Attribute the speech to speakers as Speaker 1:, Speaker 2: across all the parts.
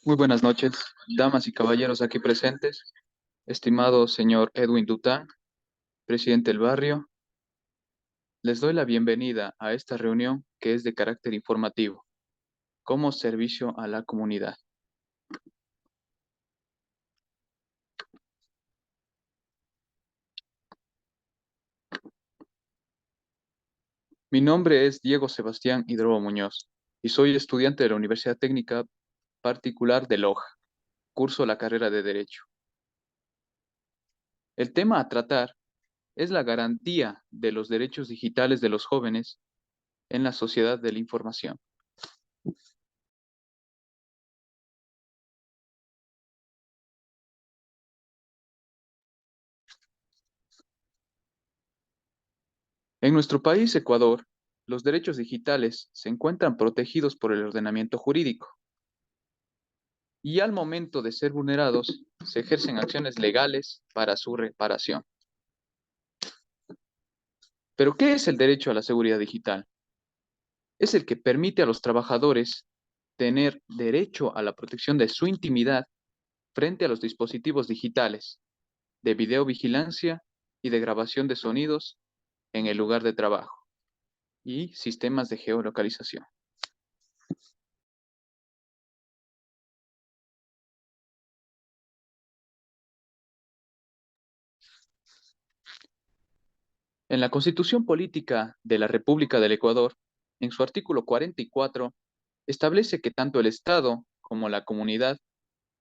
Speaker 1: Muy buenas noches, damas y caballeros aquí presentes, estimado señor Edwin Dután, presidente del barrio, les doy la bienvenida a esta reunión que es de carácter informativo, como servicio a la comunidad. Mi nombre es Diego Sebastián Hidrobo Muñoz y soy estudiante de la Universidad Técnica Particular de Loja, curso la carrera de Derecho. El tema a tratar es la garantía de los derechos digitales de los jóvenes en la sociedad de la información. En nuestro país, Ecuador, los derechos digitales se encuentran protegidos por el ordenamiento jurídico y al momento de ser vulnerados se ejercen acciones legales para su reparación. Pero, ¿qué es el derecho a la seguridad digital? Es el que permite a los trabajadores tener derecho a la protección de su intimidad frente a los dispositivos digitales de videovigilancia y de grabación de sonidos en el lugar de trabajo y sistemas de geolocalización. En la Constitución Política de la República del Ecuador, en su artículo 44, establece que tanto el Estado como la comunidad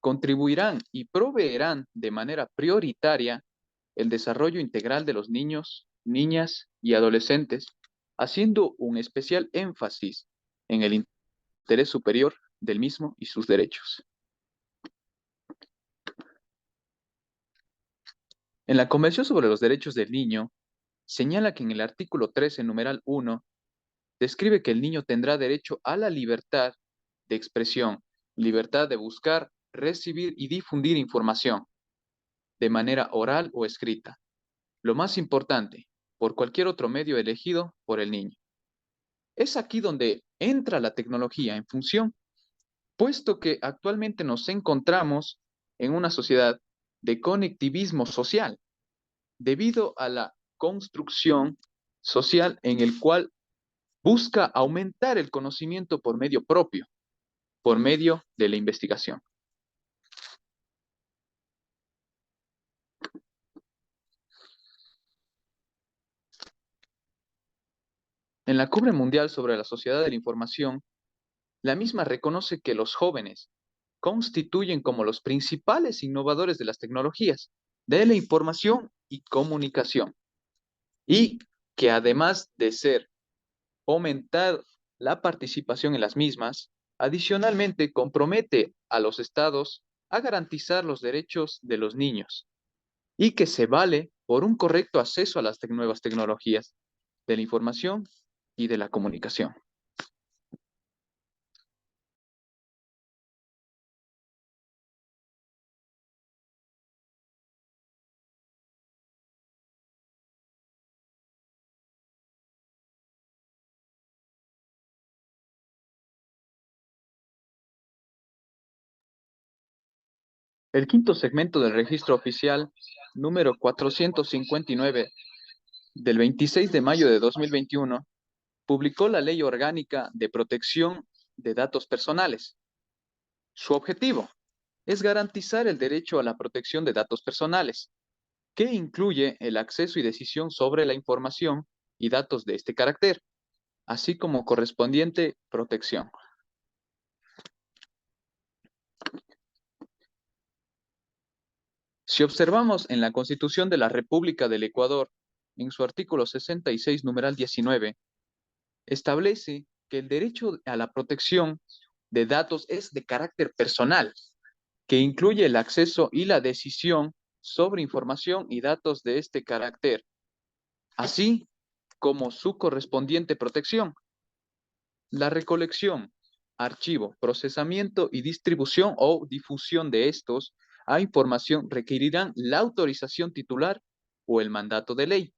Speaker 1: contribuirán y proveerán de manera prioritaria el desarrollo integral de los niños, niñas y adolescentes, haciendo un especial énfasis en el interés superior del mismo y sus derechos. En la Convención sobre los Derechos del Niño, señala que en el artículo 13, numeral 1, describe que el niño tendrá derecho a la libertad de expresión, libertad de buscar, recibir y difundir información de manera oral o escrita. Lo más importante, por cualquier otro medio elegido por el niño. Es aquí donde entra la tecnología en función, puesto que actualmente nos encontramos en una sociedad de conectivismo social, debido a la construcción social en el cual busca aumentar el conocimiento por medio propio, por medio de la investigación. En la Cumbre Mundial sobre la Sociedad de la Información, la misma reconoce que los jóvenes constituyen como los principales innovadores de las tecnologías, de la información y comunicación, y que además de ser aumentar la participación en las mismas, adicionalmente compromete a los estados a garantizar los derechos de los niños y que se vale por un correcto acceso a las nuevas tecnologías de la información y de la comunicación. El quinto segmento del registro oficial número 459 del 26 de mayo de 2021 publicó la Ley Orgánica de Protección de Datos Personales. Su objetivo es garantizar el derecho a la protección de datos personales, que incluye el acceso y decisión sobre la información y datos de este carácter, así como correspondiente protección. Si observamos en la Constitución de la República del Ecuador, en su artículo 66, numeral 19, establece que el derecho a la protección de datos es de carácter personal, que incluye el acceso y la decisión sobre información y datos de este carácter, así como su correspondiente protección. La recolección, archivo, procesamiento y distribución o difusión de estos a información requerirán la autorización titular o el mandato de ley.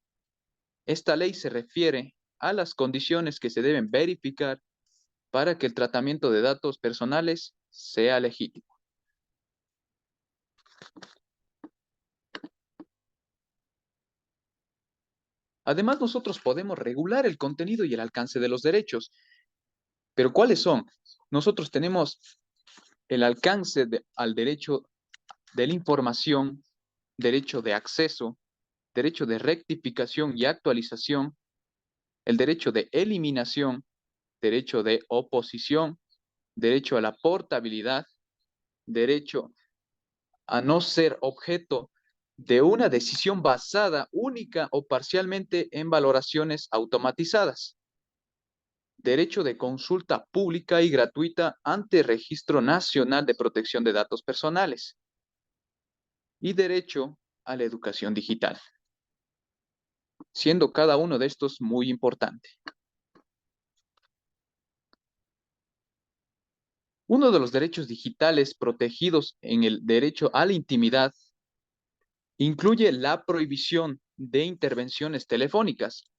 Speaker 1: Esta ley se refiere a las condiciones que se deben verificar para que el tratamiento de datos personales sea legítimo. Además, nosotros podemos regular el contenido y el alcance de los derechos. ¿Pero cuáles son? Nosotros tenemos el alcance al derecho de la información, derecho de acceso, derecho de rectificación y actualización, el derecho de eliminación, derecho de oposición, derecho a la portabilidad, derecho a no ser objeto de una decisión basada única o parcialmente en valoraciones automatizadas, derecho de consulta pública y gratuita ante Registro Nacional de Protección de Datos Personales y derecho a la educación digital, siendo cada uno de estos muy importante. Uno de los derechos digitales protegidos en el derecho a la intimidad incluye la prohibición de intervenciones telefónicas,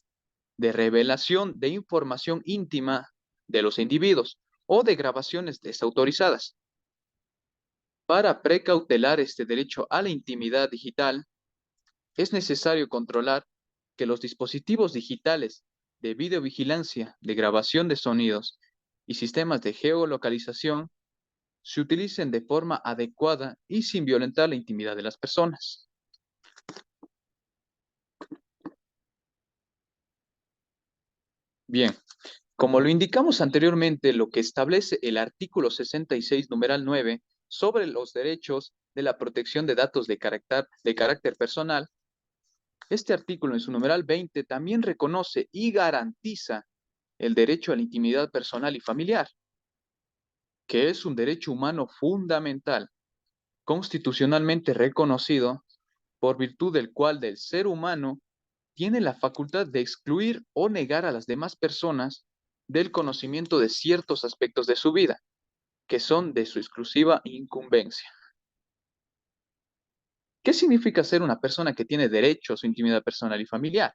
Speaker 1: de revelación de información íntima de los individuos o de grabaciones desautorizadas. Para precautelar este derecho a la intimidad digital, es necesario controlar que los dispositivos digitales de videovigilancia, de grabación de sonidos y sistemas de geolocalización se utilicen de forma adecuada y sin violentar la intimidad de las personas. Bien, como lo indicamos anteriormente, lo que establece el artículo 66, numeral 9, sobre los derechos de la protección de datos de carácter personal, este artículo en su numeral 20 también reconoce y garantiza el derecho a la intimidad personal y familiar, que es un derecho humano fundamental, constitucionalmente reconocido, por virtud del cual el ser humano tiene la facultad de excluir o negar a las demás personas del conocimiento de ciertos aspectos de su vida, que son de su exclusiva incumbencia. ¿Qué significa ser una persona que tiene derecho a su intimidad personal y familiar?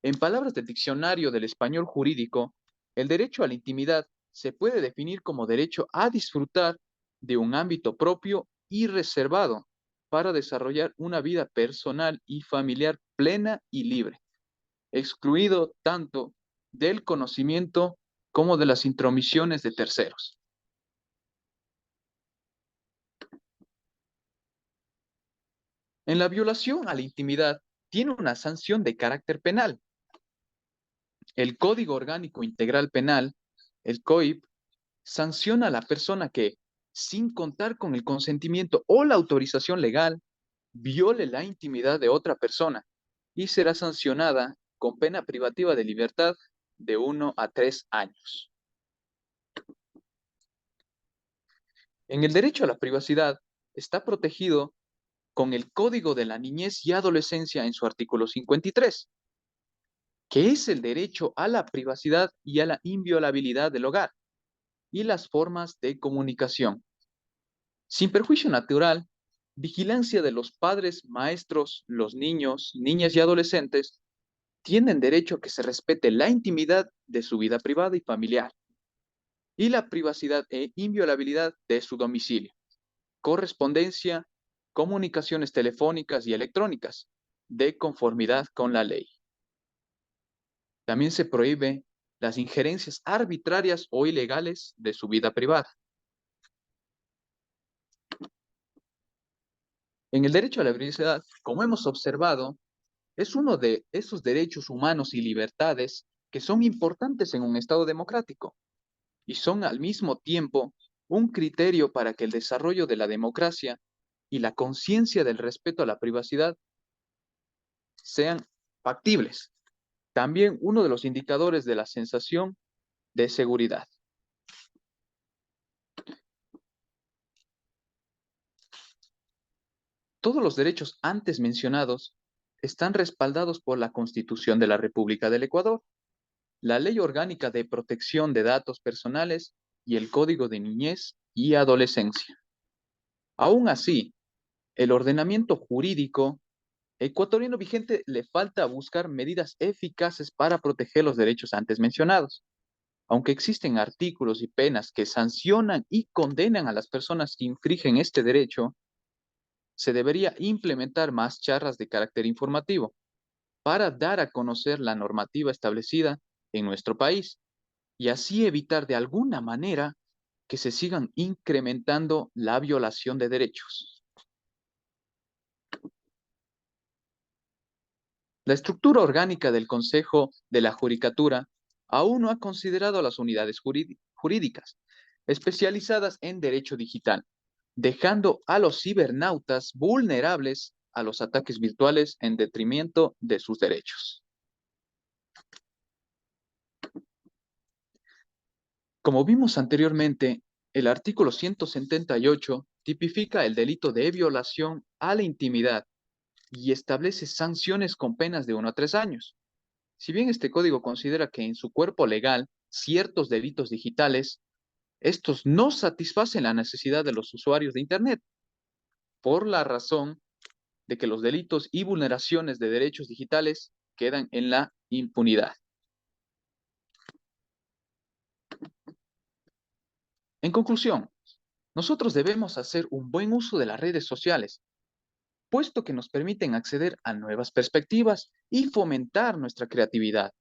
Speaker 1: En palabras del diccionario del español jurídico, el derecho a la intimidad se puede definir como derecho a disfrutar de un ámbito propio y reservado para desarrollar una vida personal y familiar plena y libre, excluido tanto del conocimiento como de las intromisiones de terceros. En la violación a la intimidad tiene una sanción de carácter penal. El Código Orgánico Integral Penal, el COIP, sanciona a la persona que, sin contar con el consentimiento o la autorización legal, viole la intimidad de otra persona y será sancionada con pena privativa de libertad de 1 a 3 años. En el derecho a la privacidad está protegido con el Código de la Niñez y Adolescencia en su artículo 53, que es el derecho a la privacidad y a la inviolabilidad del hogar y las formas de comunicación. Sin perjuicio natural, vigilancia de los padres, maestros, los niños, niñas y adolescentes tienen derecho a que se respete la intimidad de su vida privada y familiar y la privacidad e inviolabilidad de su domicilio, correspondencia, comunicaciones telefónicas y electrónicas, de conformidad con la ley. También se prohíbe las injerencias arbitrarias o ilegales de su vida privada. En el derecho a la privacidad, como hemos observado, es uno de esos derechos humanos y libertades que son importantes en un Estado democrático y son al mismo tiempo un criterio para que el desarrollo de la democracia y la conciencia del respeto a la privacidad sean factibles. También uno de los indicadores de la sensación de seguridad. Todos los derechos antes mencionados están respaldados por la Constitución de la República del Ecuador, la Ley Orgánica de Protección de Datos Personales y el Código de Niñez y Adolescencia. Aún así, el ordenamiento jurídico ecuatoriano vigente le falta buscar medidas eficaces para proteger los derechos antes mencionados. Aunque existen artículos y penas que sancionan y condenan a las personas que infringen este derecho, se debería implementar más charlas de carácter informativo para dar a conocer la normativa establecida en nuestro país y así evitar de alguna manera que se sigan incrementando la violación de derechos. La estructura orgánica del Consejo de la Judicatura aún no ha considerado a las unidades jurídicas especializadas en derecho digital, dejando a los cibernautas vulnerables a los ataques virtuales en detrimento de sus derechos. Como vimos anteriormente, el artículo 178 tipifica el delito de violación a la intimidad y establece sanciones con penas de 1 a 3 años. Si bien este código considera que en su cuerpo legal ciertos delitos digitales, estos no satisfacen la necesidad de los usuarios de Internet, por la razón de que los delitos y vulneraciones de derechos digitales quedan en la impunidad. En conclusión, nosotros debemos hacer un buen uso de las redes sociales, puesto que nos permiten acceder a nuevas perspectivas y fomentar nuestra creatividad.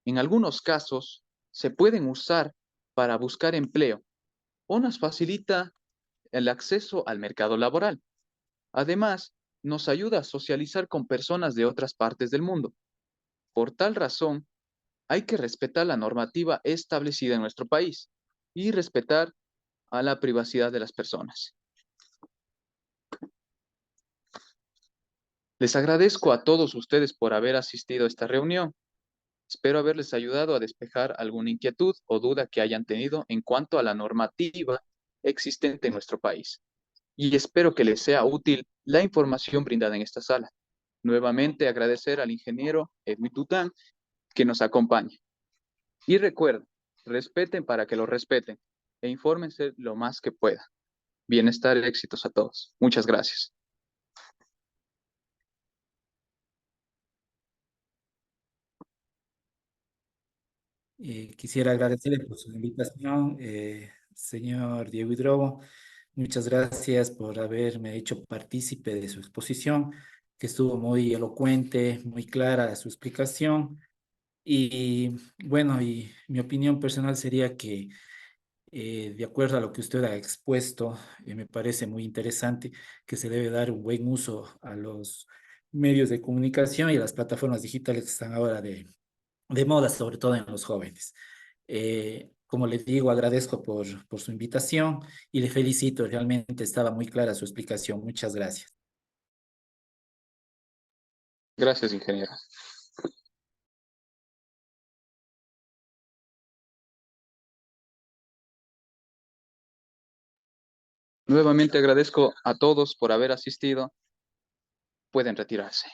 Speaker 1: En algunos casos, se pueden usar para buscar empleo o nos facilita el acceso al mercado laboral. Además, nos ayuda a socializar con personas de otras partes del mundo. Por tal razón, hay que respetar la normativa establecida en nuestro país y respetar a la privacidad de las personas. Les agradezco a todos ustedes por haber asistido a esta reunión. Espero haberles ayudado a despejar alguna inquietud o duda que hayan tenido en cuanto a la normativa existente en nuestro país. Y espero que les sea útil la información brindada en esta sala. Nuevamente agradecer al ingeniero Edwin Tután que nos acompaña. Y recuerden, respeten para que lo respeten e infórmense lo más que puedan. Bienestar y éxitos a todos. Muchas gracias.
Speaker 2: Quisiera agradecerle por su invitación, señor Diego Hidrobo. Muchas gracias por haberme hecho partícipe de su exposición, que estuvo muy elocuente, muy clara su explicación. Y bueno, y mi opinión personal sería que, de acuerdo a lo que usted ha expuesto, me parece muy interesante que se debe dar un buen uso a los medios de comunicación y a las plataformas digitales que están ahora de moda, sobre todo en los jóvenes. Como les digo, agradezco por su invitación y le felicito. Realmente estaba muy clara su explicación. Muchas gracias.
Speaker 1: Gracias, ingeniero. Nuevamente agradezco a todos por haber asistido. Pueden retirarse.